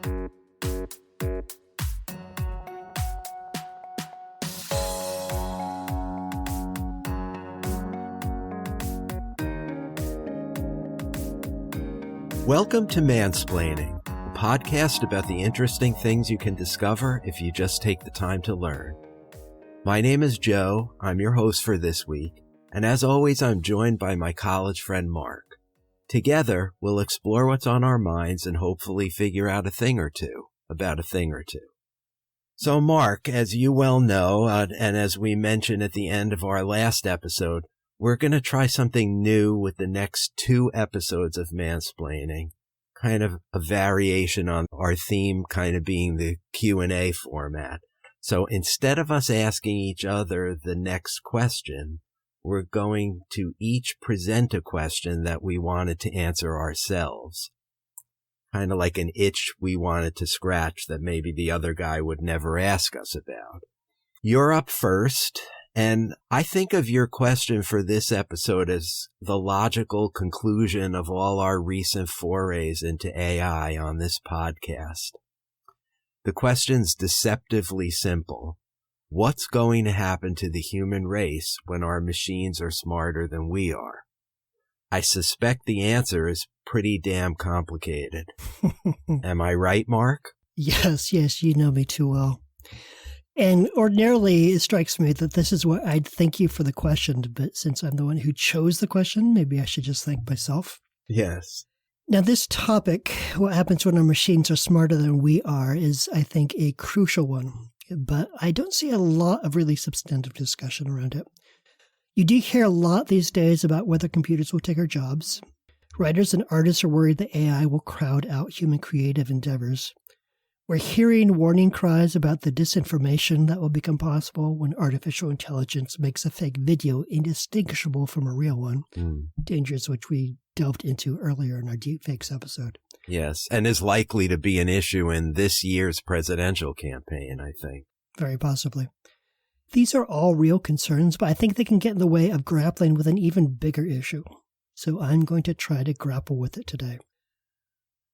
Welcome to Mansplaining, a podcast about the interesting things you can discover if you just take the time to learn. My name is Joe, I'm your host for this week, and as always I'm joined by my college friend Mark. Together, we'll explore what's on our minds and hopefully figure out a thing or two about a thing or two. So Mark, as you well know, and as we mentioned at the end of our last episode, we're going to try something new with the next 2 episodes of Mansplaining, kind of a variation on our theme kind of being the Q&A format. So instead of us asking each other the next question, we're going to each present a question that we wanted to answer ourselves. Kind of like an itch we wanted to scratch that maybe the other guy would never ask us about. You're up first. And I think of your question for this episode as the logical conclusion of all our recent forays into AI on this podcast. The question's deceptively simple. What's going to happen to the human race when our machines are smarter than we are? I suspect the answer is pretty damn complicated. Am I right, Mark? Yes, you know me too well. And ordinarily, it strikes me that this is what I'd thank you for the question, but since I'm the one who chose the question, maybe I should just thank myself. Yes. Now, this topic, what happens when our machines are smarter than we are, is, I think, a crucial one. But I don't see a lot of really substantive discussion around it. You do hear a lot these days about whether computers will take our jobs. Writers and artists are worried that AI will crowd out human creative endeavors. We're hearing warning cries about the disinformation that will become possible when artificial intelligence makes a fake video indistinguishable from a real one. Dangers which we delved into earlier in our deepfakes episode. Yes, and is likely to be an issue in this year's presidential campaign, I think. Very possibly. These are all real concerns, but I think they can get in the way of grappling with an even bigger issue. So I'm going to try to grapple with it today.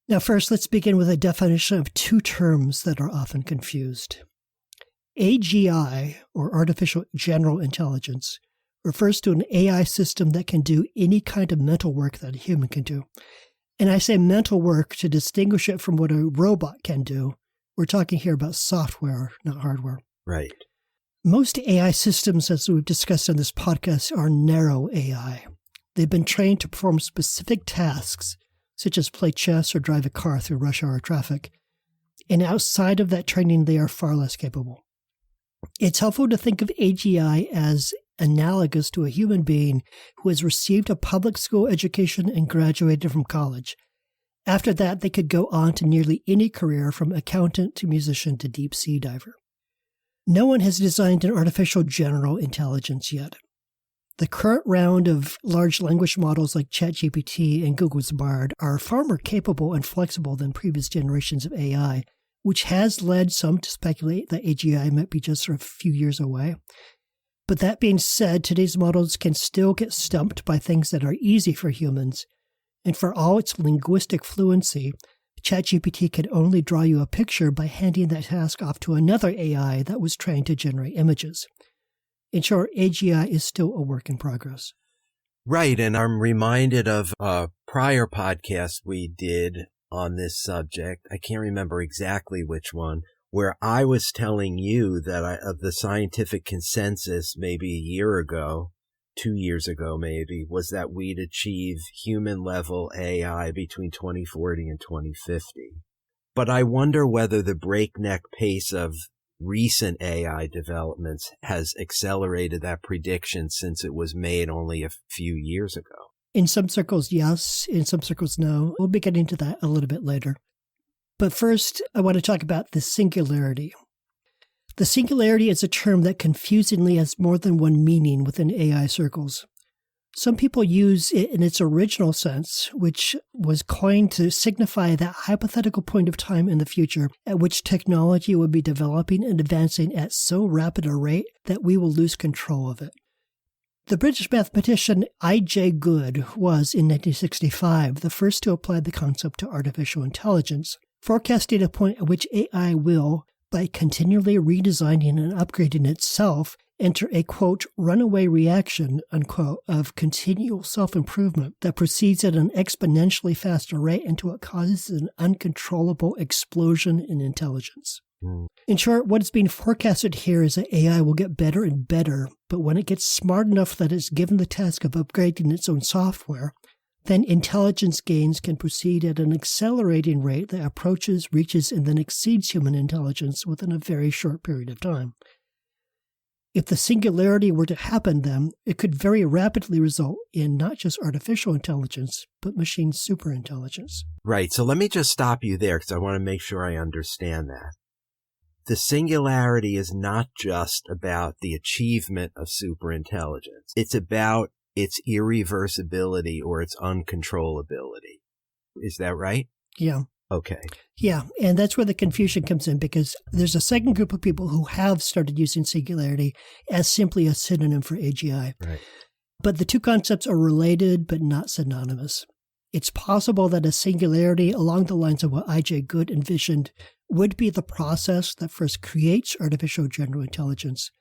Now, first, let's begin with a definition of 2 terms that are often confused. AGI, or Artificial General Intelligence, refers to an AI system that can do any kind of mental work that a human can do. And I say mental work to distinguish it from what a robot can do. We're talking here about software, not hardware. Right. Most AI systems, as we've discussed on this podcast, are narrow AI. They've been trained to perform specific tasks, such as play chess or drive a car through rush hour traffic. And outside of that training, they are far less capable. It's helpful to think of AGI as analogous to a human being who has received a public school education and graduated from college. After that, they could go on to nearly any career from accountant to musician to deep sea diver. No one has designed an artificial general intelligence yet. The current round of large language models like ChatGPT and Google's Bard are far more capable and flexible than previous generations of AI, which has led some to speculate that AGI might be just a few years away. But that being said, today's models can still get stumped by things that are easy for humans. And for all its linguistic fluency, ChatGPT can only draw you a picture by handing that task off to another AI that was trained to generate images. In short, AGI is still a work in progress. Right, and I'm reminded of a prior podcast we did on this subject. I can't remember exactly which one, where I was telling you that of the scientific consensus maybe a year ago, 2 years ago maybe, was that we'd achieve human-level AI between 2040 and 2050. But I wonder whether the breakneck pace of recent AI developments has accelerated that prediction since it was made only a few years ago. In some circles, yes. In some circles, no. We'll be getting to that a little bit later. But first, I want to talk about the singularity. The singularity is a term that confusingly has more than one meaning within AI circles. Some people use it in its original sense, which was coined to signify that hypothetical point of time in the future at which technology would be developing and advancing at so rapid a rate that we will lose control of it. The British mathematician I.J. Good was, in 1965, the first to apply the concept to artificial intelligence, forecasting a point at which AI will, by continually redesigning and upgrading itself, enter a, quote, runaway reaction, unquote, of continual self-improvement that proceeds at an exponentially faster rate until it causes an uncontrollable explosion in intelligence. In short, what is being forecasted here is that AI will get better and better, but when it gets smart enough that it's given the task of upgrading its own software, then intelligence gains can proceed at an accelerating rate that approaches, reaches, and then exceeds human intelligence within a very short period of time. If the singularity were to happen, then it could very rapidly result in not just artificial intelligence, but machine superintelligence. Right. So let me just stop you there because I want to make sure I understand that. The singularity is not just about the achievement of superintelligence. It's about its irreversibility or its uncontrollability. Is that right? Yeah. Okay. Yeah, and that's where the confusion comes in, because there's a second group of people who have started using singularity as simply a synonym for AGI. Right. But the two concepts are related but not synonymous. It's possible that a singularity along the lines of what I.J. Good envisioned would be the process that first creates artificial general intelligence.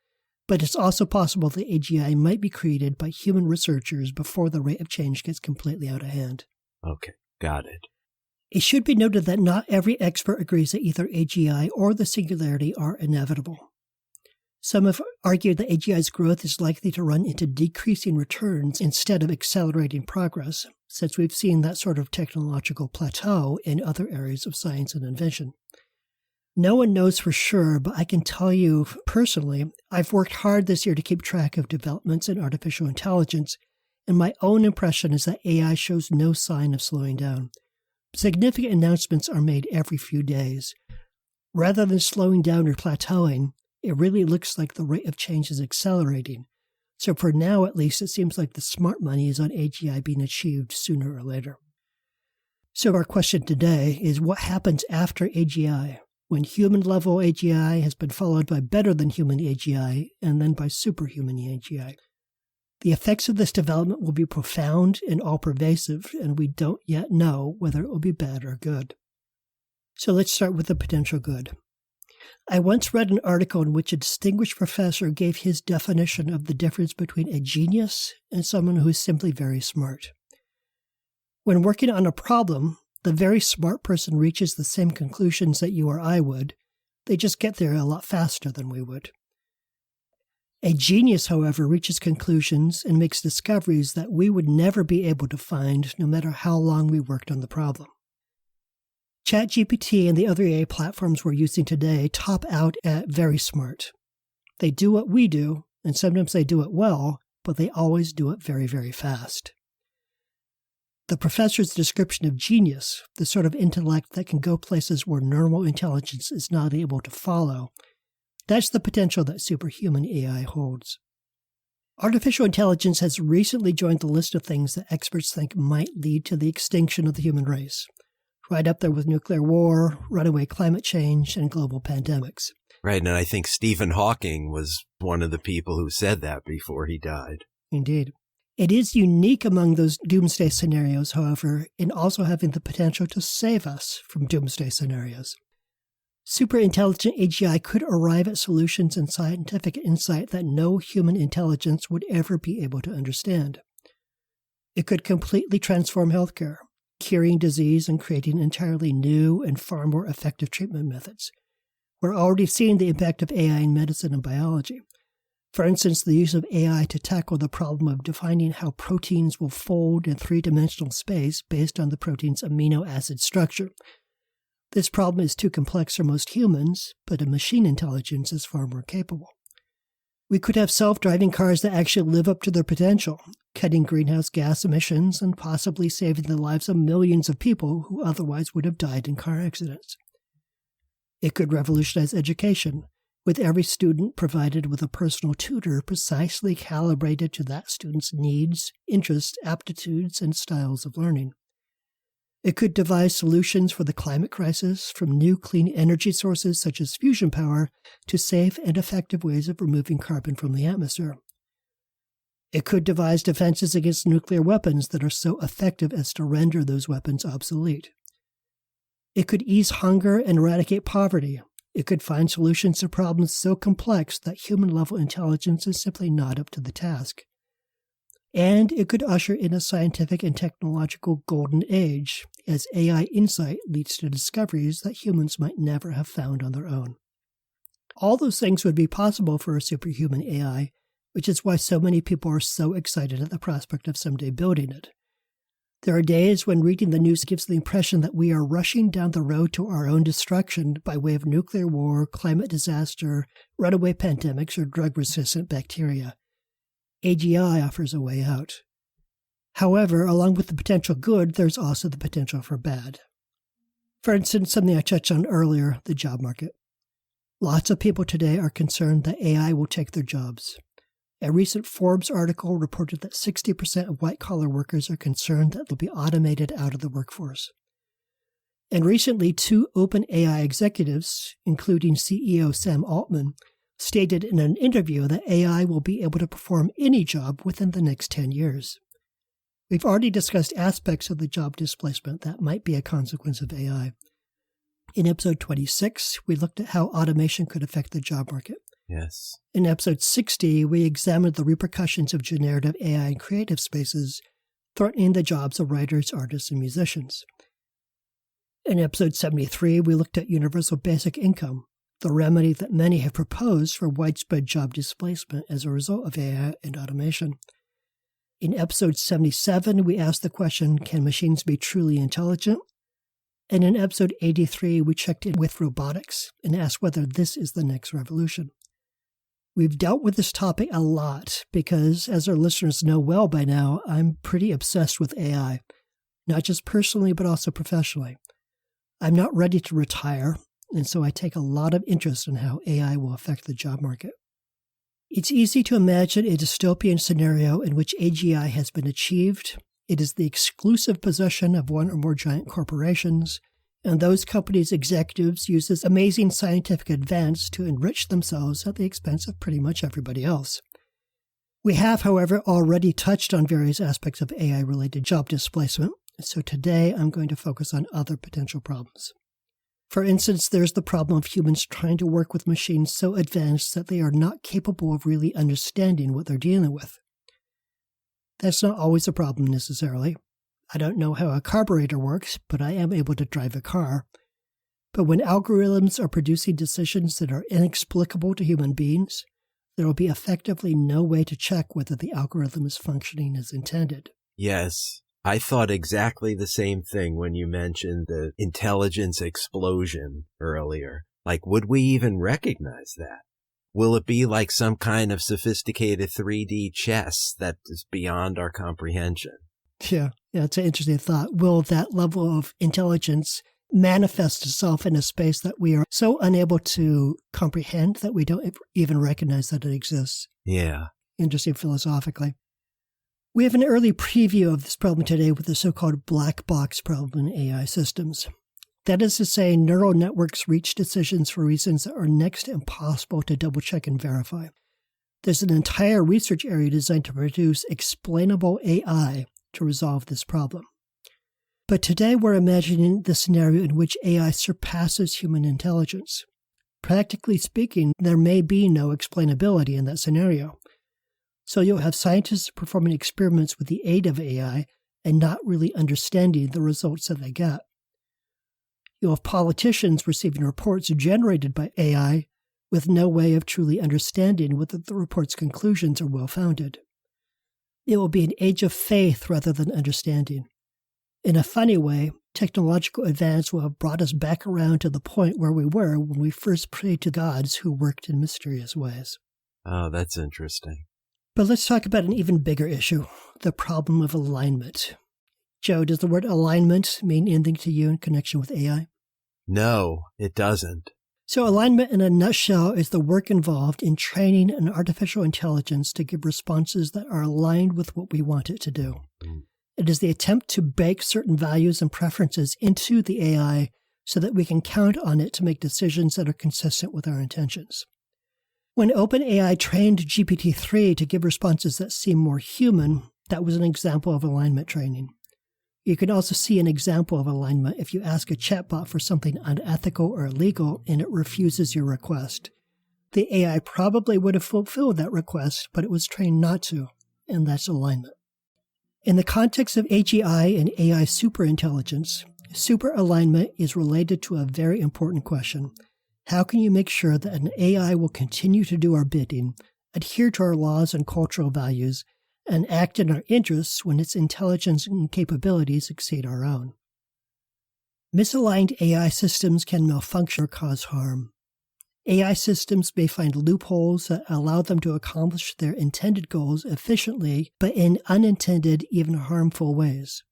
But it's also possible that AGI might be created by human researchers before the rate of change gets completely out of hand. Okay, got it. It should be noted that not every expert agrees that either AGI or the singularity are inevitable. Some have argued that AGI's growth is likely to run into decreasing returns instead of accelerating progress, since we've seen that sort of technological plateau in other areas of science and invention. No one knows for sure, but I can tell you personally, I've worked hard this year to keep track of developments in artificial intelligence, and my own impression is that AI shows no sign of slowing down. Significant announcements are made every few days. Rather than slowing down or plateauing, it really looks like the rate of change is accelerating. So for now, at least, it seems like the smart money is on AGI being achieved sooner or later. So our question today is, what happens after AGI, when human-level AGI has been followed by better-than-human AGI and then by superhuman AGI? The effects of this development will be profound and all-pervasive, and we don't yet know whether it will be bad or good. So let's start with the potential good. I once read an article in which a distinguished professor gave his definition of the difference between a genius and someone who is simply very smart. When working on a problem, the very smart person reaches the same conclusions that you or I would. They just get there a lot faster than we would. A genius, however, reaches conclusions and makes discoveries that we would never be able to find no matter how long we worked on the problem. ChatGPT and the other AI platforms we're using today top out at very smart. They do what we do, and sometimes they do it well, but they always do it very, very fast. The professor's description of genius, the sort of intellect that can go places where normal intelligence is not able to follow, that's the potential that superhuman AI holds. Artificial intelligence has recently joined the list of things that experts think might lead to the extinction of the human race, right up there with nuclear war, runaway climate change, and global pandemics. Right, and I think Stephen Hawking was one of the people who said that before he died. Indeed. It is unique among those doomsday scenarios, however, in also having the potential to save us from doomsday scenarios. Superintelligent AGI could arrive at solutions and scientific insight that no human intelligence would ever be able to understand. It could completely transform healthcare, curing disease and creating entirely new and far more effective treatment methods. We're already seeing the impact of AI in medicine and biology. For instance, the use of AI to tackle the problem of defining how proteins will fold in three-dimensional space based on the protein's amino acid structure. This problem is too complex for most humans, but a machine intelligence is far more capable. We could have self-driving cars that actually live up to their potential, cutting greenhouse gas emissions and possibly saving the lives of millions of people who otherwise would have died in car accidents. It could revolutionize education, with every student provided with a personal tutor precisely calibrated to that student's needs, interests, aptitudes, and styles of learning. It could devise solutions for the climate crisis, from new clean energy sources such as fusion power to safe and effective ways of removing carbon from the atmosphere. It could devise defenses against nuclear weapons that are so effective as to render those weapons obsolete. It could ease hunger and eradicate poverty. It could find solutions to problems so complex that human-level intelligence is simply not up to the task. And it could usher in a scientific and technological golden age, as AI insight leads to discoveries that humans might never have found on their own. All those things would be possible for a superhuman AI, which is why so many people are so excited at the prospect of someday building it. There are days when reading the news gives the impression that we are rushing down the road to our own destruction by way of nuclear war, climate disaster, runaway pandemics, or drug-resistant bacteria. AGI offers a way out. However, along with the potential good, there's also the potential for bad. For instance, something I touched on earlier, the job market. Lots of people today are concerned that AI will take their jobs. A recent Forbes article reported that 60% of white-collar workers are concerned that they'll be automated out of the workforce. And recently, 2 OpenAI executives, including CEO Sam Altman, stated in an interview that AI will be able to perform any job within the next 10 years. We've already discussed aspects of the job displacement that might be a consequence of AI. In episode 26, we looked at how automation could affect the job market. Yes. In episode 60, we examined the repercussions of generative AI in creative spaces, threatening the jobs of writers, artists, and musicians. In episode 73, we looked at universal basic income, the remedy that many have proposed for widespread job displacement as a result of AI and automation. In episode 77, we asked the question, can machines be truly intelligent? And in episode 83, we checked in with robotics and asked whether this is the next revolution. We've dealt with this topic a lot because, as our listeners know well by now, I'm pretty obsessed with AI, not just personally, but also professionally. I'm not ready to retire, and so I take a lot of interest in how AI will affect the job market. It's easy to imagine a dystopian scenario in which AGI has been achieved. It is the exclusive possession of one or more giant corporations, and those companies' executives use this amazing scientific advance to enrich themselves at the expense of pretty much everybody else. We have, however, already touched on various aspects of AI-related job displacement, so today I'm going to focus on other potential problems. For instance, there's the problem of humans trying to work with machines so advanced that they are not capable of really understanding what they're dealing with. That's not always a problem necessarily. I don't know how a carburetor works, but I am able to drive a car. But when algorithms are producing decisions that are inexplicable to human beings, there will be effectively no way to check whether the algorithm is functioning as intended. Yes. I thought exactly the same thing when you mentioned the intelligence explosion earlier. Like, would we even recognize that? Will it be like some kind of sophisticated 3D chess that is beyond our comprehension? Yeah, it's an interesting thought. Will that level of intelligence manifest itself in a space that we are so unable to comprehend that we don't even recognize that it exists? Yeah. Interesting philosophically. We have an early preview of this problem today with the so-called black box problem in AI systems. That is to say, neural networks reach decisions for reasons that are next to impossible to double-check and verify. There's an entire research area designed to produce explainable AI to resolve this problem. But today we're imagining the scenario in which AI surpasses human intelligence. Practically speaking, there may be no explainability in that scenario. So you'll have scientists performing experiments with the aid of AI and not really understanding the results that they get. You'll have politicians receiving reports generated by AI with no way of truly understanding whether the report's conclusions are well-founded. It will be an age of faith rather than understanding. In a funny way, technological advance will have brought us back around to the point where we were when we first prayed to gods who worked in mysterious ways. Oh, that's interesting. But let's talk about an even bigger issue, the problem of alignment. Joe, does the word alignment mean anything to you in connection with AI? No, it doesn't. So alignment in a nutshell is the work involved in training an artificial intelligence to give responses that are aligned with what we want it to do. It is the attempt to bake certain values and preferences into the AI so that we can count on it to make decisions that are consistent with our intentions. When OpenAI trained GPT-3 to give responses that seem more human, that was an example of alignment training. You can also see an example of alignment if you ask a chatbot for something unethical or illegal and it refuses your request. The AI probably would have fulfilled that request, but it was trained not to, and that's alignment. In the context of AGI and AI superintelligence, superalignment is related to a very important question. How can you make sure that an AI will continue to do our bidding, adhere to our laws and cultural values, and act in our interests when its intelligence and capabilities exceed our own? Misaligned AI systems can malfunction or cause harm. AI systems may find loopholes that allow them to accomplish their intended goals efficiently, but in unintended, even harmful ways.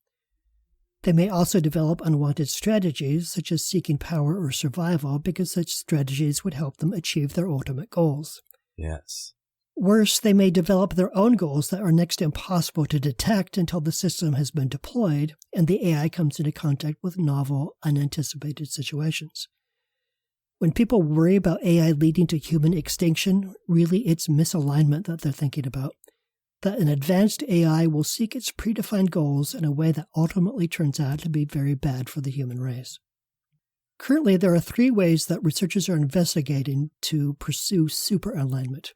They may also develop unwanted strategies, such as seeking power or survival, because such strategies would help them achieve their ultimate goals. Yes. Worse, they may develop their own goals that are next to impossible to detect until the system has been deployed and the AI comes into contact with novel, unanticipated situations. When people worry about AI leading to human extinction, really it's misalignment that they're thinking about. That an advanced AI will seek its predefined goals in a way that ultimately turns out to be very bad for the human race. Currently, there are 3 ways that researchers are investigating to pursue superalignment: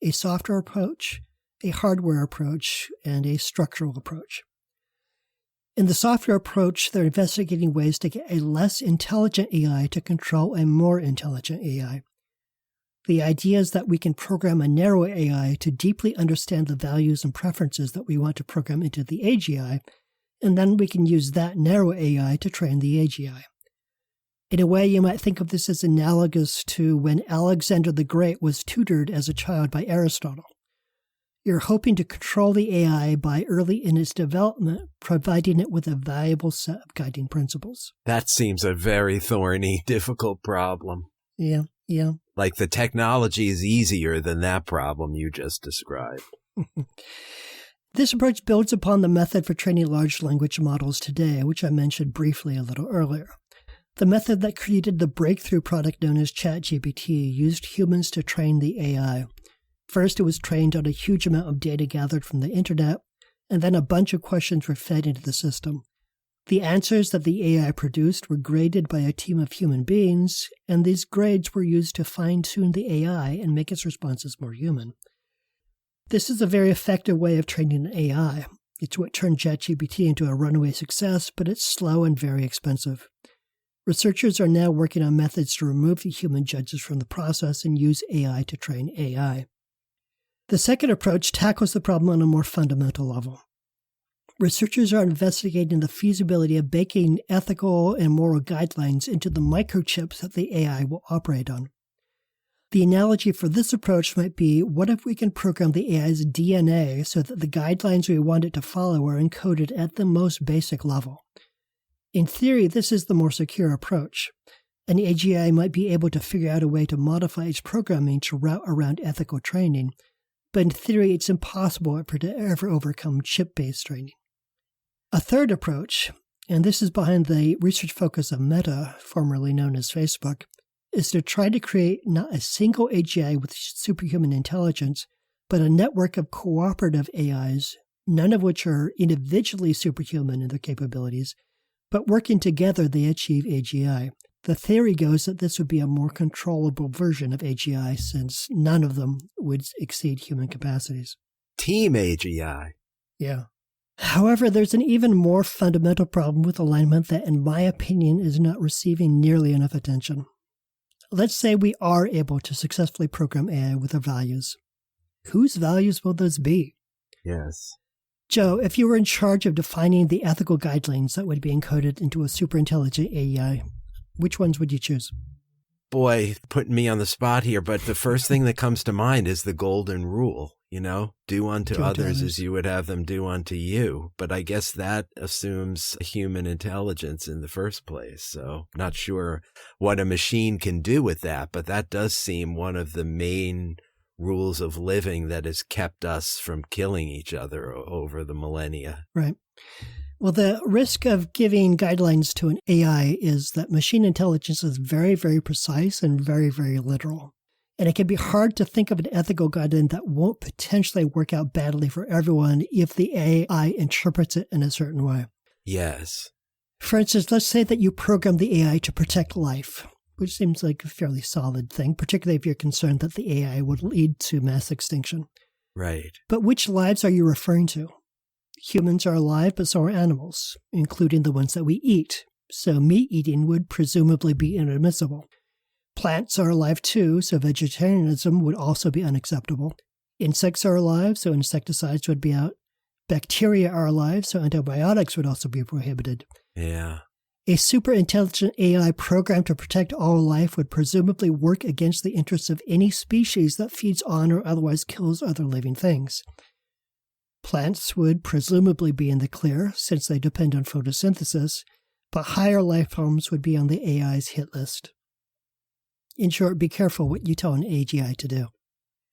a software approach, a hardware approach, and a structural approach. In the software approach, they're investigating ways to get a less intelligent AI to control a more intelligent AI. The idea is that we can program a narrow AI to deeply understand the values and preferences that we want to program into the AGI, and then we can use that narrow AI to train the AGI. In a way, you might think of this as analogous to when Alexander the Great was tutored as a child by Aristotle. You're hoping to control the AI by early in its development, providing it with a valuable set of guiding principles. That seems a very thorny, difficult problem. Yeah. Like the technology is easier than that problem you just described. This approach builds upon the method for training large language models today, which I mentioned briefly a little earlier. The method that created the breakthrough product known as ChatGPT used humans to train the AI. First, it was trained on a huge amount of data gathered from the internet, and then a bunch of questions were fed into the system. The answers that the AI produced were graded by a team of human beings, and these grades were used to fine-tune the AI and make its responses more human. This is a very effective way of training an AI. It's what turned ChatGPT into a runaway success, but it's slow and very expensive. Researchers are now working on methods to remove the human judges from the process and use AI to train AI. The second approach tackles the problem on a more fundamental level. Researchers are investigating the feasibility of baking ethical and moral guidelines into the microchips that the AI will operate on. The analogy for this approach might be, what if we can program the AI's DNA so that the guidelines we want it to follow are encoded at the most basic level? In theory, this is the more secure approach. An AGI might be able to figure out a way to modify its programming to route around ethical training, but in theory, it's impossible for it to ever overcome chip-based training. A third approach, and this is behind the research focus of Meta, formerly known as Facebook, is to try to create not a single AGI with superhuman intelligence, but a network of cooperative AIs, none of which are individually superhuman in their capabilities, but working together they achieve AGI. The theory goes that this would be a more controllable version of AGI since none of them would exceed human capacities. Team AGI. Yeah. However, there's an even more fundamental problem with alignment that, in my opinion, is not receiving nearly enough attention. Let's say we are able to successfully program AI with our values. Whose values will those be? Yes. Joe, if you were in charge of defining the ethical guidelines that would be encoded into a superintelligent AI, which ones would you choose? Boy, putting me on the spot here, but the first thing that comes to mind is the golden rule, do unto others as you would have them do unto you. But I guess that assumes human intelligence in the first place. So not sure what a machine can do with that, but that does seem one of the main rules of living that has kept us from killing each other over the millennia. Right. Well, the risk of giving guidelines to an AI is that machine intelligence is very, very precise and very, very literal. And it can be hard to think of an ethical guideline that won't potentially work out badly for everyone if the AI interprets it in a certain way. Yes. For instance, let's say that you program the AI to protect life, which seems like a fairly solid thing, particularly if you're concerned that the AI would lead to mass extinction. Right. But which lives are you referring to? Humans are alive, but so are animals, including the ones that we eat. So meat eating would presumably be inadmissible. Plants are alive too, so vegetarianism would also be unacceptable. Insects are alive, so insecticides would be out. Bacteria are alive, so antibiotics would also be prohibited. Yeah. A super intelligent AI programmed to protect all life would presumably work against the interests of any species that feeds on or otherwise kills other living things. Plants would presumably be in the clear, since they depend on photosynthesis, but higher life forms would be on the AI's hit list. In short, be careful what you tell an AGI to do.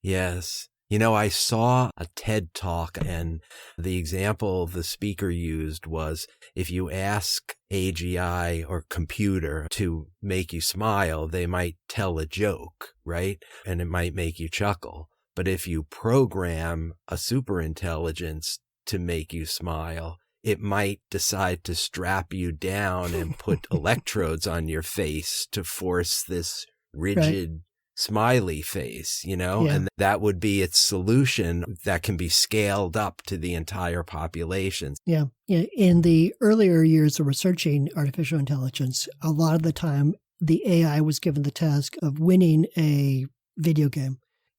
Yes. You know, I saw a TED talk, and the example the speaker used was if you ask AGI or computer to make you smile, they might tell a joke, right? And it might make you chuckle. But if you program a superintelligence to make you smile, it might decide to strap you down and put electrodes on your face to force this rigid smiley face, Yeah. and that would be its solution that can be scaled up to the entire population. Yeah. In the earlier years of researching artificial intelligence, a lot of the time the AI was given the task of winning a video game.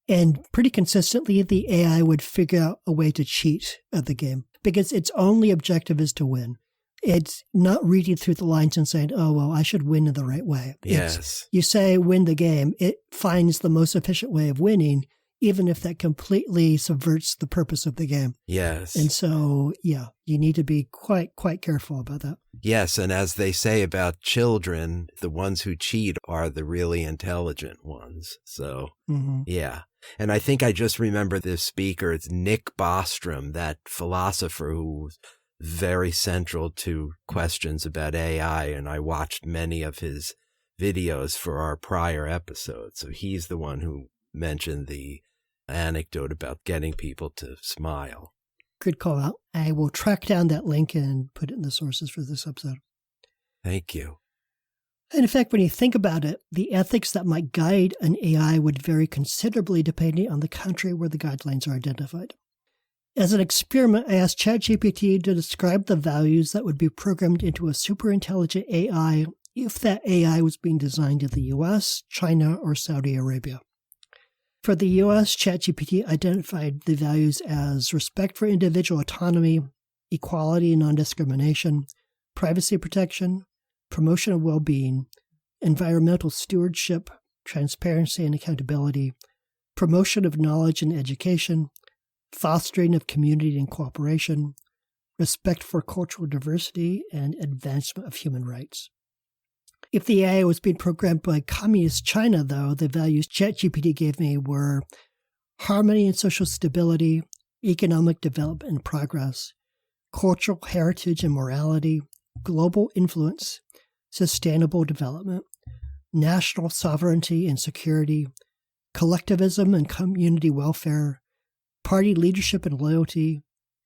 And pretty consistently, the AI would figure out a way to cheat at the game because its only objective is to win. It's not reading through the lines and saying, oh, well, I should win in the right way. Yes. You say win the game, it finds the most efficient way of winning, even if that completely subverts the purpose of the game. Yes. And so, yeah, you need to be quite careful about that. Yes, and as they say about children, the ones who cheat are the really intelligent ones. So, yeah. And I think I just remember this speaker. It's Nick Bostrom, that philosopher who's very central to questions about AI, and I watched many of his videos for our prior episodes. So he's the one who mentioned the anecdote about getting people to smile. Good call out. I will track down that link and put it in the sources for this episode. Thank you. And in fact, when you think about it, the ethics that might guide an AI would vary considerably depending on the country where the guidelines are identified. As an experiment, I asked ChatGPT to describe the values that would be programmed into a superintelligent AI if that AI was being designed in the US, China, or Saudi Arabia. For the US, ChatGPT identified the values as respect for individual autonomy, equality and non-discrimination, privacy protection, promotion of well-being, environmental stewardship, transparency and accountability, promotion of knowledge and education, fostering of community and cooperation, respect for cultural diversity, and advancement of human rights. If the AI was being programmed by communist China, though, the values ChatGPT gave me were harmony and social stability, economic development and progress, cultural heritage and morality, global influence, sustainable development, national sovereignty and security, collectivism and community welfare, party leadership and loyalty,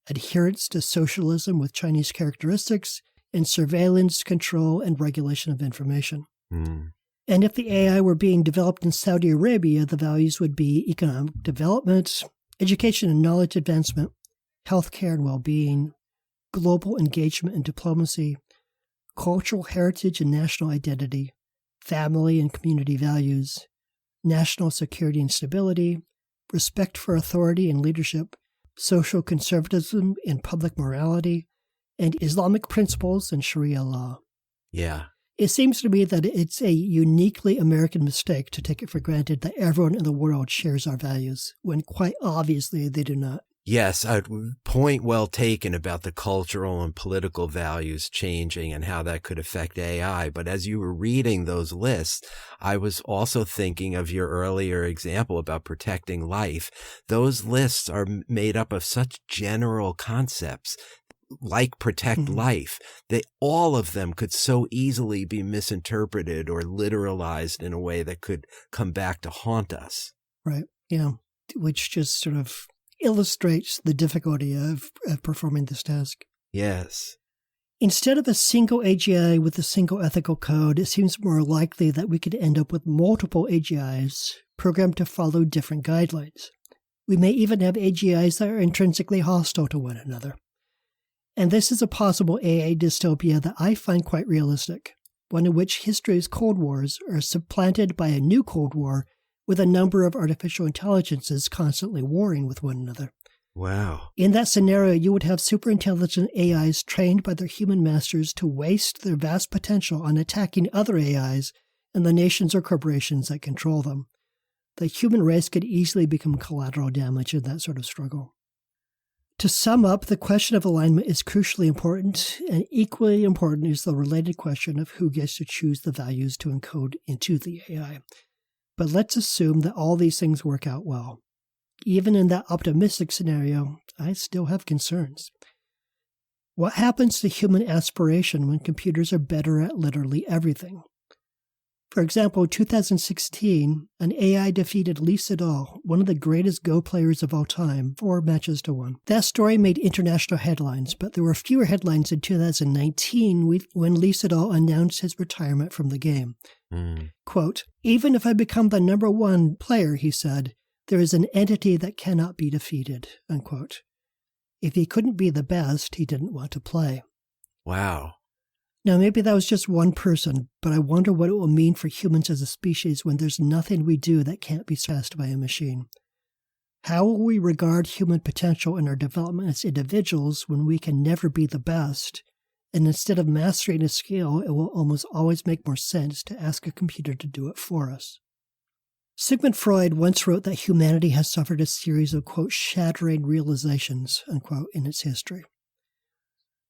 adherence to socialism with Chinese characteristics, and surveillance, control, and regulation of information. And if the AI were being developed in Saudi Arabia, the values would be economic development, education and knowledge advancement, healthcare and well-being, global engagement and diplomacy, cultural heritage and national identity, family and community values, national security and stability, respect for authority and leadership, social conservatism and public morality, and Islamic principles and Sharia law. Yeah. It seems to me that it's a uniquely American mistake to take it for granted that everyone in the world shares our values, when quite obviously they do not. Yes, a point well taken about the cultural and political values changing and how that could affect AI. But as you were reading those lists, I was also thinking of your earlier example about protecting life. Those lists are made up of such general concepts like protect life, that all of them could so easily be misinterpreted or literalized in a way that could come back to haunt us. Right. Yeah. Which just sort of illustrates the difficulty of performing this task. Yes. Instead of a single AGI with a single ethical code, it seems more likely that we could end up with multiple AGIs programmed to follow different guidelines. We may even have AGIs that are intrinsically hostile to one another. And this is a possible AI dystopia that I find quite realistic, one in which history's Cold Wars are supplanted by a new Cold War with a number of artificial intelligences constantly warring with one another. Wow. In that scenario, you would have superintelligent AIs trained by their human masters to waste their vast potential on attacking other AIs and the nations or corporations that control them. The human race could easily become collateral damage in that sort of struggle. To sum up, the question of alignment is crucially important, and equally important is the related question of who gets to choose the values to encode into the AI. But let's assume that all these things work out well. Even in that optimistic scenario, I still have concerns. What happens to human aspiration when computers are better at literally everything? For example, in 2016, an AI defeated Lee Sedol, one of the greatest Go players of all time, 4 matches to 1. That story made international headlines, but there were fewer headlines in 2019 when Lee Sedol announced his retirement from the game. Quote, "Even if I become the number 1 player," he said, "there is an entity that cannot be defeated," unquote. If he couldn't be the best, he didn't want to play. Wow. Now, maybe that was just one person, but I wonder what it will mean for humans as a species when there's nothing we do that can't be surpassed by a machine. How will we regard human potential in our development as individuals when we can never be the best? And instead of mastering a skill, it will almost always make more sense to ask a computer to do it for us. Sigmund Freud once wrote that humanity has suffered a series of, quote, shattering realizations, unquote, in its history.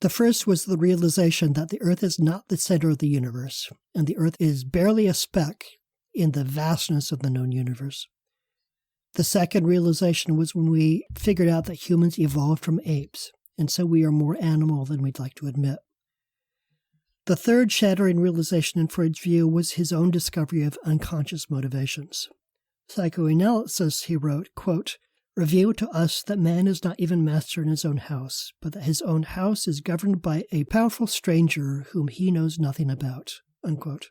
The first was the realization that the Earth is not the center of the universe, and the Earth is barely a speck in the vastness of the known universe. The second realization was when we figured out that humans evolved from apes, and so we are more animal than we'd like to admit. The third shattering realization in Freud's view was his own discovery of unconscious motivations. Psychoanalysis, he wrote, quote, "revealed to us that man is not even master in his own house, but that his own house is governed by a powerful stranger whom he knows nothing about," unquote.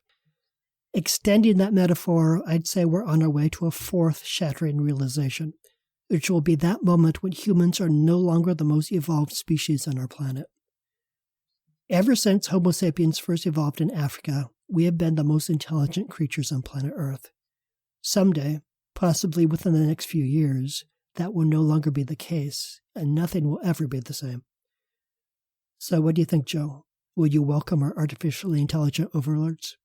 Extending that metaphor, I'd say we're on our way to a fourth shattering realization, which will be that moment when humans are no longer the most evolved species on our planet. Ever since Homo sapiens first evolved in Africa, we have been the most intelligent creatures on planet Earth. Someday, possibly within the next few years, that will no longer be the case, and nothing will ever be the same. So what do you think, Joe? Will you welcome our artificially intelligent overlords?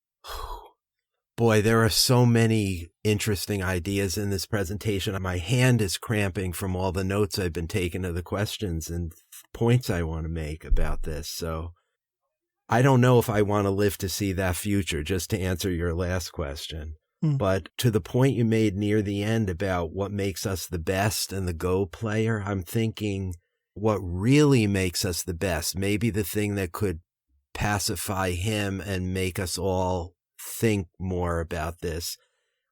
Boy, there are so many interesting ideas in this presentation. My hand is cramping from all the notes I've been taking of the questions and points I want to make about this. So I don't know if I want to live to see that future, just to answer your last question. But to the point you made near the end about what makes us the best and the Go player, I'm thinking what really makes us the best, maybe the thing that could pacify him and make us all think more about this.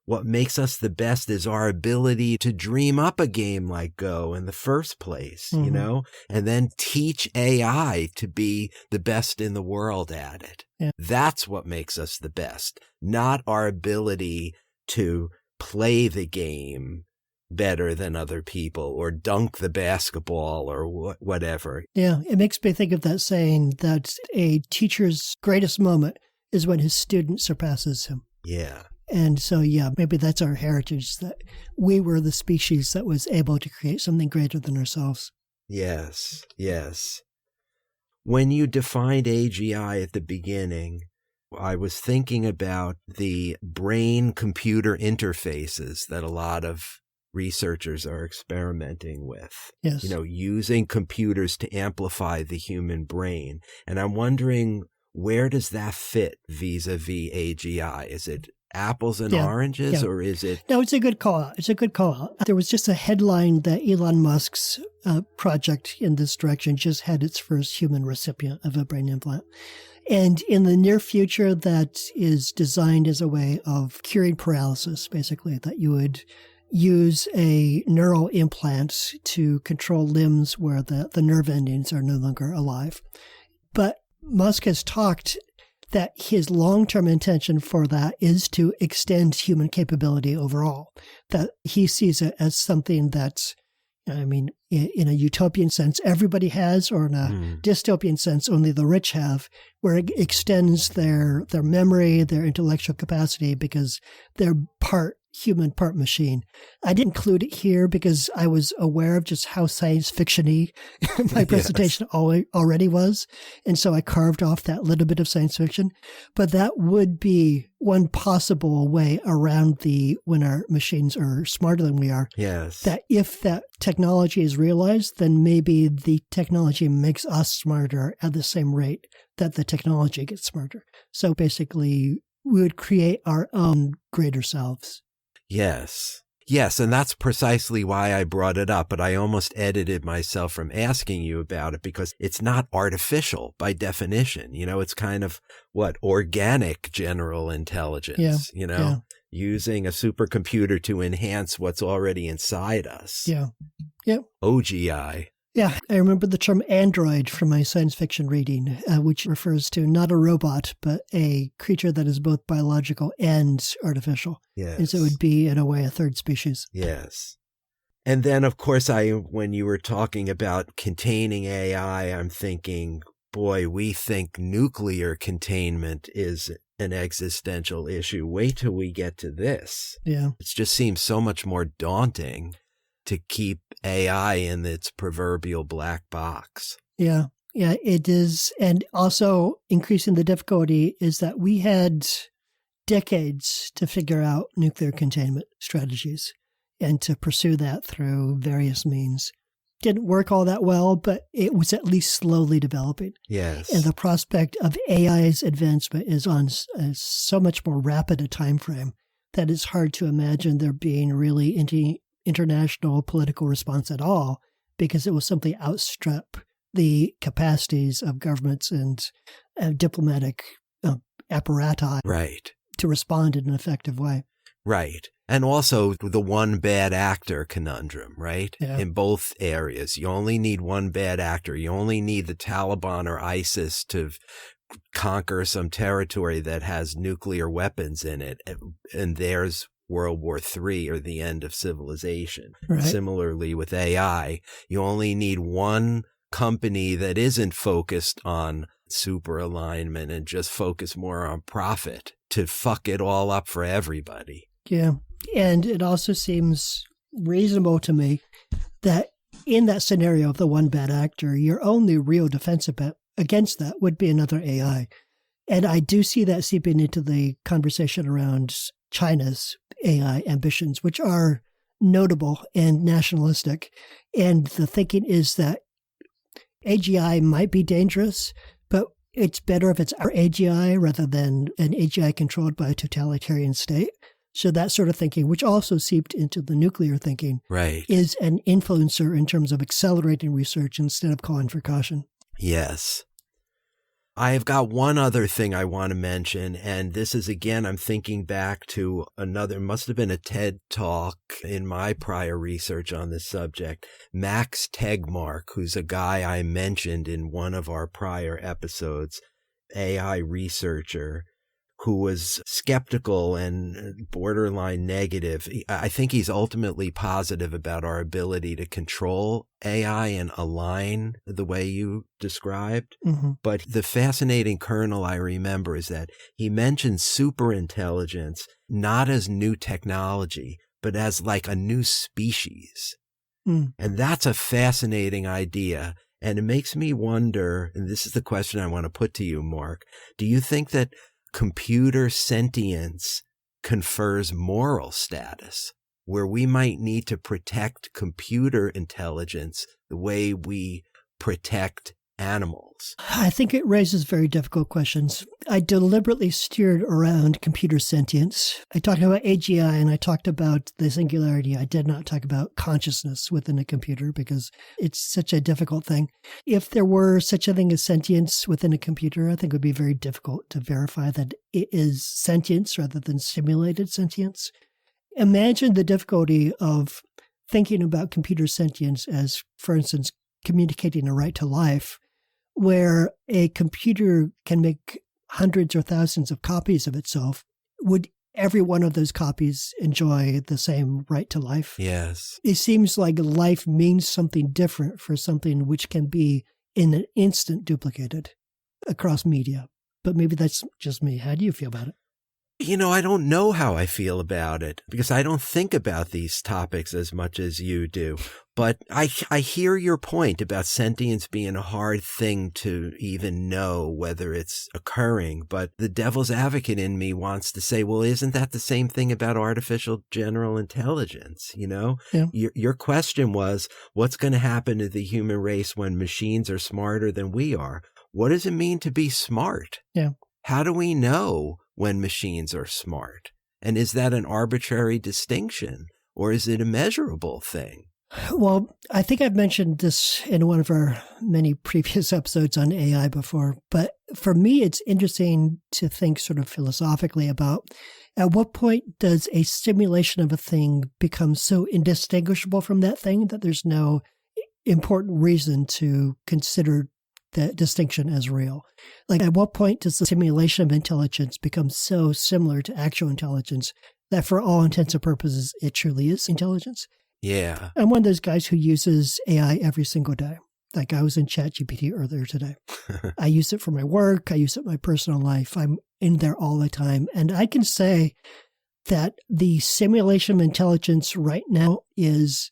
What makes us the best is our ability to dream up a game like Go in the first place, you know, and then teach AI to be the best in the world at it. Yeah. That's what makes us the best, not our ability to play the game better than other people or dunk the basketball or whatever. Yeah, it makes me think of that saying that a teacher's greatest moment is when his student surpasses him. Yeah. And so, yeah, maybe that's our heritage, that we were the species that was able to create something greater than ourselves. Yes, yes. When you defined AGI at the beginning, I was thinking about the brain-computer interfaces that a lot of researchers are experimenting with. Yes. You know, using computers to amplify the human brain. And I'm wondering, where does that fit vis-a-vis AGI? Is it apples and oranges, or is it? No, it's a good call out. It's a good call out. There was just a headline that Elon Musk's project in this direction just had its first human recipient of a brain implant. And in the near future, that is designed as a way of curing paralysis, basically, that you would use a neural implant to control limbs where the nerve endings are no longer alive. But Musk has talked that his long-term intention for that is to extend human capability overall, that he sees it as something that's, I mean, in a utopian sense, everybody has, or in a dystopian sense, only the rich have, where it extends their memory, their intellectual capacity, because they're part human, part machine. I didn't include it here because I was aware of just how science fiction-y my presentation already was. And so I carved off that little bit of science fiction. But that would be one possible way around when our machines are smarter than we are. Yes. That if that technology is realized, then maybe the technology makes us smarter at the same rate that the technology gets smarter. So basically, we would create our own greater selves. Yes. Yes, and that's precisely why I brought it up, but I almost edited myself from asking you about it because it's not artificial by definition. It's kind of organic general intelligence, using a supercomputer to enhance what's already inside us. Yeah. Yeah. OGI. Yeah, I remember the term android from my science fiction reading, which refers to not a robot, but a creature that is both biological and artificial. Yes. And so it would be, in a way, a third species. Yes. And then, of course, when you were talking about containing AI, I'm thinking, boy, we think nuclear containment is an existential issue. Wait till we get to this. Yeah. It just seems so much more daunting to keep AI in its proverbial black box. Yeah, it is. And also increasing the difficulty is that we had decades to figure out nuclear containment strategies and to pursue that through various means. Didn't work all that well, but it was at least slowly developing. Yes. And the prospect of AI's advancement is on so much more rapid a time frame that it's hard to imagine there being really international political response at all, because it will simply outstrip the capacities of governments and diplomatic apparati to respond in an effective way. Right. And also the one bad actor conundrum, right? Yeah. In both areas. You only need one bad actor. You only need the Taliban or ISIS to conquer some territory that has nuclear weapons in it. And there's World War III or the end of civilization. Right. Similarly with AI, you only need one company that isn't focused on super alignment and just focus more on profit to fuck it all up for everybody. Yeah. And it also seems reasonable to me that in that scenario of the one bad actor, your only real defense against that would be another AI. And I do see that seeping into the conversation around China's AI ambitions, which are notable and nationalistic. And the thinking is that AGI might be dangerous, but it's better if it's our AGI rather than an AGI controlled by a totalitarian state. So that sort of thinking, which also seeped into the nuclear thinking, is an influencer in terms of accelerating research instead of calling for caution. Yes. I have got one other thing I want to mention, and this is, again, I'm thinking back to must have been a TED Talk in my prior research on this subject. Max Tegmark, who's a guy I mentioned in one of our prior episodes, AI researcher, who was skeptical and borderline negative. I think he's ultimately positive about our ability to control AI and align the way you described. Mm-hmm. But the fascinating kernel I remember is that he mentioned superintelligence not as new technology, but as like a new species. Mm. And that's a fascinating idea. And it makes me wonder, and this is the question I want to put to you, Mark, do you think that computer sentience confers moral status, where we might need to protect computer intelligence the way we protect animals? I think it raises very difficult questions. I deliberately steered around computer sentience. I talked about AGI and I talked about the singularity. I did not talk about consciousness within a computer because it's such a difficult thing. If there were such a thing as sentience within a computer, I think it would be very difficult to verify that it is sentience rather than simulated sentience. Imagine the difficulty of thinking about computer sentience as, for instance, communicating a right to life, where a computer can make hundreds or thousands of copies of itself, would every one of those copies enjoy the same right to life? Yes. It seems like life means something different for something which can be in an instant duplicated across media. But maybe that's just me. How do you feel about it? I don't know how I feel about it because I don't think about these topics as much as you do. But I hear your point about sentience being a hard thing to even know whether it's occurring. But the devil's advocate in me wants to say, well, isn't that the same thing about artificial general intelligence? Yeah. Your question was, what's going to happen to the human race when machines are smarter than we are? What does it mean to be smart? Yeah. How do we know when machines are smart? And is that an arbitrary distinction or is it a measurable thing? Well, I think I've mentioned this in one of our many previous episodes on AI before, but for me, it's interesting to think sort of philosophically about at what point does a simulation of a thing become so indistinguishable from that thing that there's no important reason to consider that distinction as real? Like, at what point does the simulation of intelligence become so similar to actual intelligence that for all intents and purposes, it truly is intelligence? Yeah. I'm one of those guys who uses AI every single day. Like, I was in ChatGPT earlier today. I use it for my work. I use it in my personal life. I'm in there all the time. And I can say that the simulation of intelligence right now is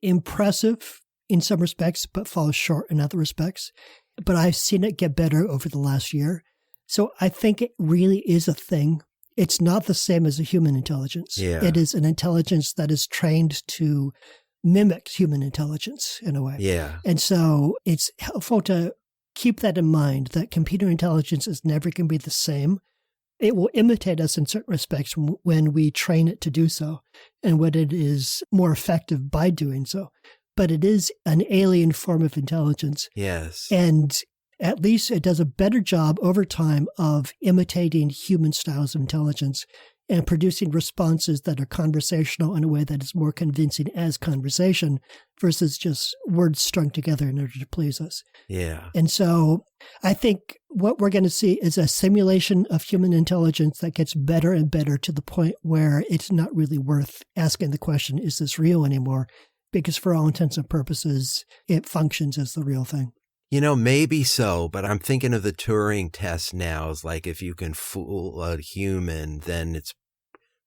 impressive in some respects, but falls short in other respects. But I've seen it get better over the last year. So I think it really is a thing. It's not the same as a human intelligence. Yeah. It is an intelligence that is trained to mimic human intelligence in a way. Yeah. And so it's helpful to keep that in mind, that computer intelligence is never going to be the same. It will imitate us in certain respects when we train it to do so, and when it is more effective by doing so. But it is an alien form of intelligence. Yes. And at least it does a better job over time of imitating human styles of intelligence and producing responses that are conversational in a way that is more convincing as conversation versus just words strung together in order to please us. Yeah. And so I think what we're going to see is a simulation of human intelligence that gets better and better to the point where it's not really worth asking the question, is this real anymore? Because for all intents and purposes, it functions as the real thing. Maybe so, but I'm thinking of the Turing test now. It's like if you can fool a human, then it's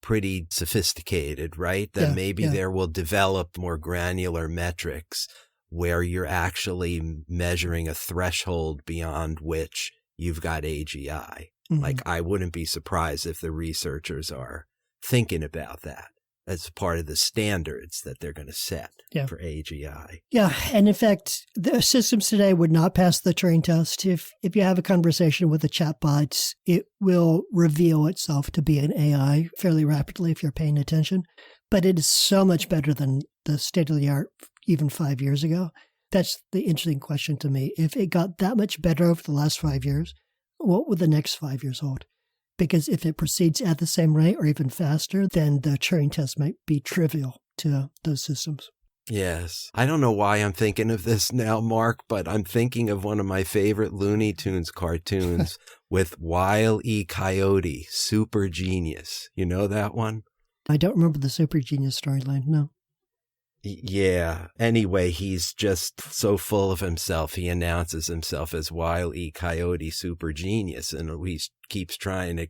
pretty sophisticated, right? Then maybe there will develop more granular metrics where you're actually measuring a threshold beyond which you've got AGI. Mm-hmm. Like, I wouldn't be surprised if the researchers are thinking about that as part of the standards that they're going to set for AGI. Yeah. And in fact, the systems today would not pass the Turing test. If you have a conversation with a chatbot, it will reveal itself to be an AI fairly rapidly if you're paying attention. But it is so much better than the state of the art even 5 years ago. That's the interesting question to me. If it got that much better over the last 5 years, what would the next 5 years hold? Because if it proceeds at the same rate or even faster, then the Turing test might be trivial to those systems. Yes. I don't know why I'm thinking of this now, Mark, but I'm thinking of one of my favorite Looney Tunes cartoons with Wile E. Coyote, Super Genius. You know that one? I don't remember the Super Genius storyline, no. Yeah. Anyway, he's just so full of himself. He announces himself as Wile E. Coyote, Super Genius, and he keeps trying to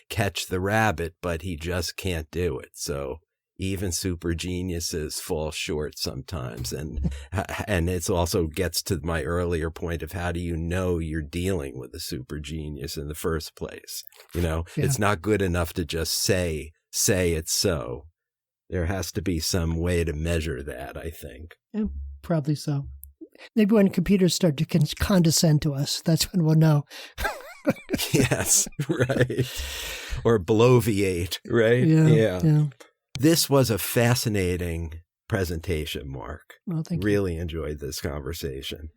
catch the rabbit, but he just can't do it. So even super geniuses fall short sometimes. And it also gets to my earlier point of how do you know you're dealing with a super genius in the first place? It's not good enough to just say it's so. There has to be some way to measure that, I think. Yeah, probably so. Maybe when computers start to condescend to us, that's when we'll know. Yes, right. Or bloviate, right? Yeah. This was a fascinating presentation, Mark. Well, thank you. Really enjoyed this conversation.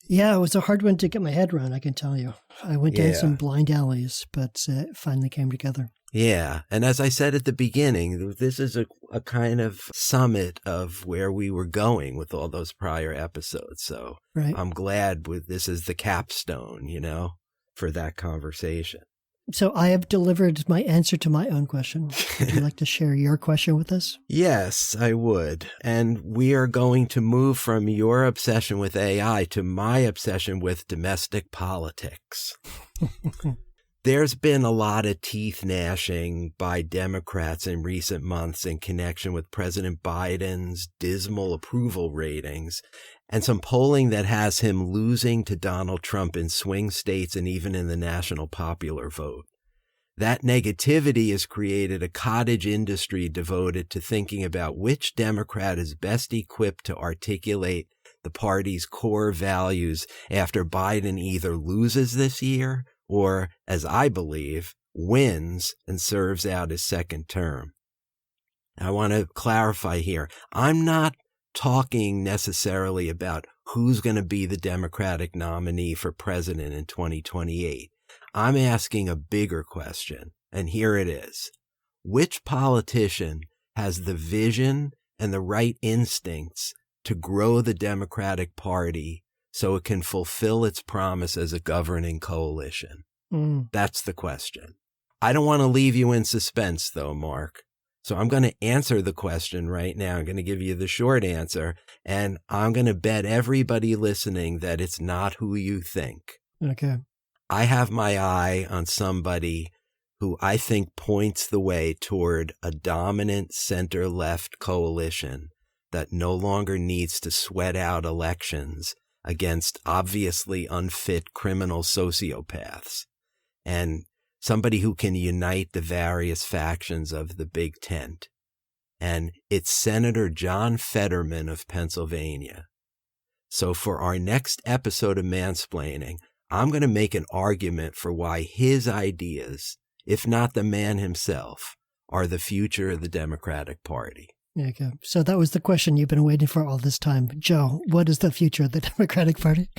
Yeah, it was a hard one to get my head around, I can tell you. I went down some blind alleys, but it finally came together. Yeah. And as I said at the beginning, this is a kind of summit of where we were going with all those prior episodes. So I'm glad this is the capstone, for that conversation. So I have delivered my answer to my own question. Would you like to share your question with us? Yes, I would. And we are going to move from your obsession with AI to my obsession with domestic politics. There's been a lot of teeth gnashing by Democrats in recent months in connection with President Biden's dismal approval ratings and some polling that has him losing to Donald Trump in swing states and even in the national popular vote. That negativity has created a cottage industry devoted to thinking about which Democrat is best equipped to articulate the party's core values after Biden either loses this year or, as I believe, wins and serves out his second term. I want to clarify here. I'm not talking necessarily about who's going to be the Democratic nominee for president in 2028. I'm asking a bigger question, and here it is. Which politician has the vision and the right instincts to grow the Democratic Party so it can fulfill its promise as a governing coalition? That's the question. I don't want to leave you in suspense, though, Mark. So I'm going to answer the question right now. I'm going to give you the short answer, and I'm going to bet everybody listening that it's not who you think. Okay. I have my eye on somebody who I think points the way toward a dominant center-left coalition that no longer needs to sweat out elections against obviously unfit criminal sociopaths, and somebody who can unite the various factions of the big tent. And it's Senator John Fetterman of Pennsylvania. So for our next episode of Mansplaining, I'm going to make an argument for why his ideas, if not the man himself, are the future of the Democratic Party. Okay. So that was the question you've been waiting for all this time. Joe, what is the future of the Democratic Party?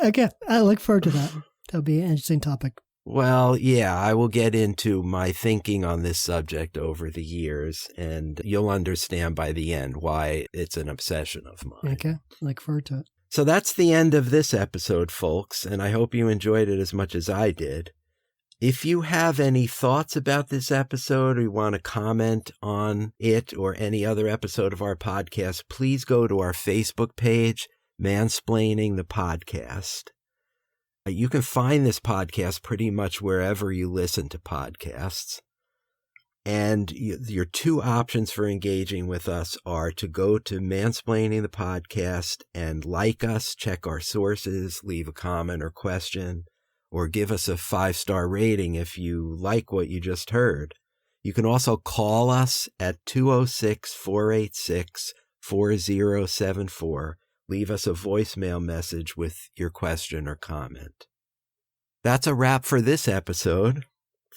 Okay. I look forward to that. That'll be an interesting topic. Well, yeah, I will get into my thinking on this subject over the years, and you'll understand by the end why it's an obsession of mine. Okay. Look forward to it. So that's the end of this episode, folks, and I hope you enjoyed it as much as I did. If you have any thoughts about this episode or you want to comment on it or any other episode of our podcast, please go to our Facebook page, Mansplaining the Podcast. You can find this podcast pretty much wherever you listen to podcasts. And your two options for engaging with us are to go to Mansplaining the Podcast and like us, check our sources, leave a comment or question, or give us a 5-star rating if you like what you just heard. You can also call us at 206-486-4074. Leave us a voicemail message with your question or comment. That's a wrap for this episode.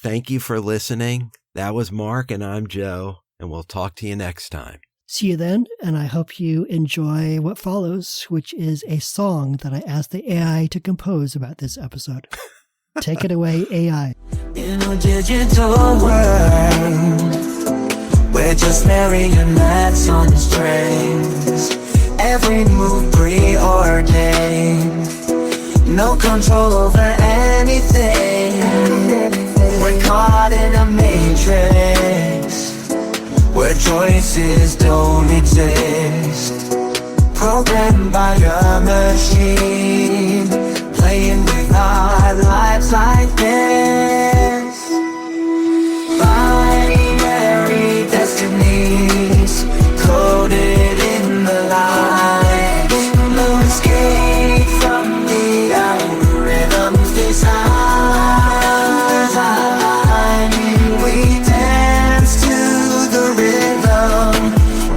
Thank you for listening. That was Mark, and I'm Joe, and we'll talk to you next time. See you then, and I hope you enjoy what follows, which is a song that I asked the AI to compose about this episode. Take it away, AI. In a digital world, we're just marionettes on strings. Every move preordained. No control over anything. We're caught in a matrix where choices don't exist. Programmed by a machine, playing with our lives like this. Binary destinies coded in the light. No escape from the algorithm's design. We dance to the rhythm,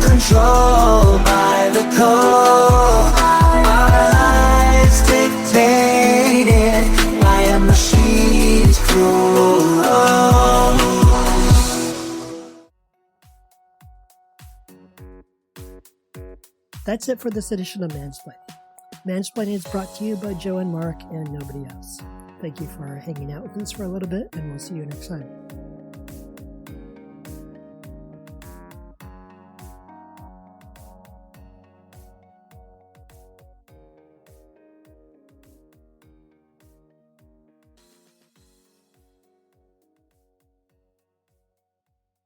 controlled by the code. Our lives take That's it for this edition of Mansplaining. Mansplaining is brought to you by Joe and Mark and nobody else. Thank you for hanging out with us for a little bit, and we'll see you next time.